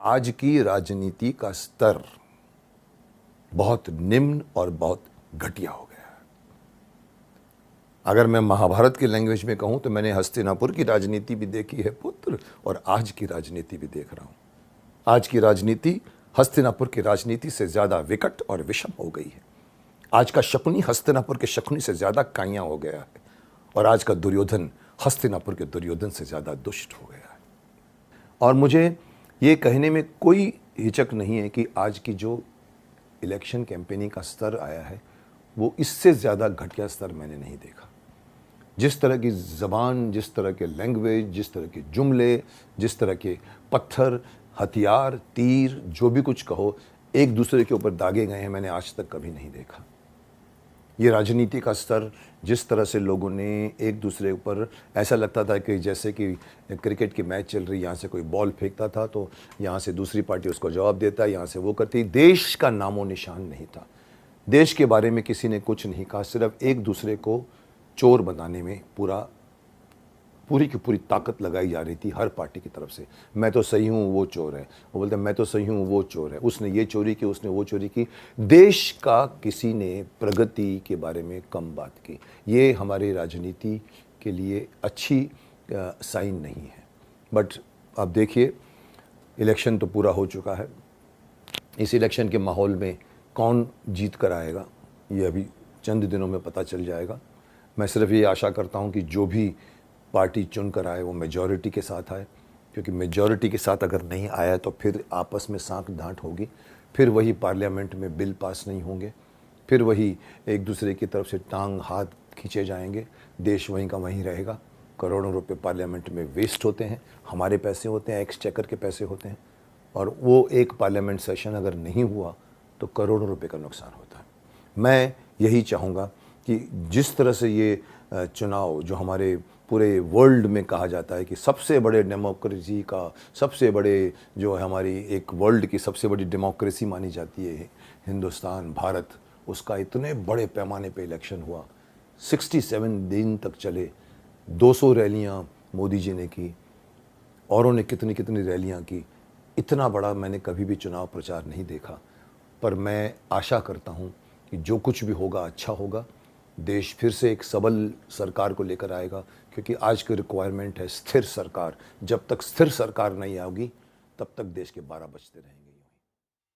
आज की राजनीति का स्तर बहुत निम्न और बहुत घटिया हो गया है। अगर मैं महाभारत की लैंग्वेज में कहूं तो मैंने हस्तिनापुर की राजनीति भी देखी है पुत्र, और आज की राजनीति भी देख रहा हूं। आज की राजनीति हस्तिनापुर की राजनीति से ज्यादा विकट और विषम हो गई है। आज का शकुनी हस्तिनापुर के शकुनी से ज्यादा काइयां हो गया है, और आज का दुर्योधन हस्तिनापुर के दुर्योधन से ज्यादा दुष्ट हो गया है। और मुझे ये कहने में कोई हिचक नहीं है कि आज की जो इलेक्शन कैंपेनिंग का स्तर आया है वो इससे ज़्यादा घटिया स्तर मैंने नहीं देखा। जिस तरह की ज़बान, जिस तरह के लैंग्वेज, जिस तरह के जुमले, जिस तरह के पत्थर, हथियार, तीर, जो भी कुछ कहो, एक दूसरे के ऊपर दागे गए हैं, मैंने आज तक कभी नहीं देखा। ये राजनीति का स्तर, जिस तरह से लोगों ने एक दूसरे ऊपर, ऐसा लगता था कि जैसे कि क्रिकेट की मैच चल रही, यहाँ से कोई बॉल फेंकता था तो यहाँ से दूसरी पार्टी उसको जवाब देता, यहाँ से वो करती। देश का नामो निशान नहीं था। देश के बारे में किसी ने कुछ नहीं कहा, सिर्फ एक दूसरे को चोर बनाने में पूरी की पूरी ताकत लगाई जा रही थी हर पार्टी की तरफ से। मैं तो सही हूँ, वो चोर है। वो बोलते मैं तो सही हूँ, वो चोर है। उसने ये चोरी की, उसने वो चोरी की। देश का किसी ने प्रगति के बारे में कम बात की। ये हमारी राजनीति के लिए अच्छी साइन नहीं है। बट अब देखिए, इलेक्शन तो पूरा हो चुका है। इस इलेक्शन के माहौल में कौन जीत कर आएगा ये अभी चंद दिनों में पता चल जाएगा। मैं सिर्फ ये आशा करता हूँ कि जो भी पार्टी चुन कर आए वो मेजॉरिटी के साथ आए, क्योंकि मेजॉरिटी के साथ अगर नहीं आया तो फिर आपस में साँठ गांठ होगी, फिर वही पार्लियामेंट में बिल पास नहीं होंगे, फिर वही एक दूसरे की तरफ से टांग हाथ खींचे जाएंगे, देश वहीं का वहीं रहेगा। करोड़ों रुपए पार्लियामेंट में वेस्ट होते हैं, हमारे पैसे होते हैं, एक्सचेकर के पैसे होते हैं, और वो एक पार्लियामेंट सेशन अगर नहीं हुआ तो करोड़ों रुपए का नुकसान होता है। मैं यही चाहूँगा कि जिस तरह से ये चुनाव, जो हमारे पूरे वर्ल्ड में कहा जाता है कि सबसे बड़े डेमोक्रेसी का, सबसे बड़े जो है हमारी एक वर्ल्ड की सबसे बड़ी डेमोक्रेसी मानी जाती है हिंदुस्तान, भारत, उसका इतने बड़े पैमाने पे इलेक्शन हुआ, 67 दिन तक चले, 200 रैलियां मोदी जी ने की, औरों ने कितनी कितनी रैलियां की। इतना बड़ा मैंने कभी भी चुनाव प्रचार नहीं देखा। पर मैं आशा करता हूं कि जो कुछ भी होगा अच्छा होगा। देश फिर से एक सबल सरकार को लेकर आएगा, क्योंकि आज की रिक्वायरमेंट है स्थिर सरकार। जब तक स्थिर सरकार नहीं आएगी तब तक देश के 12 बजते रहेंगे।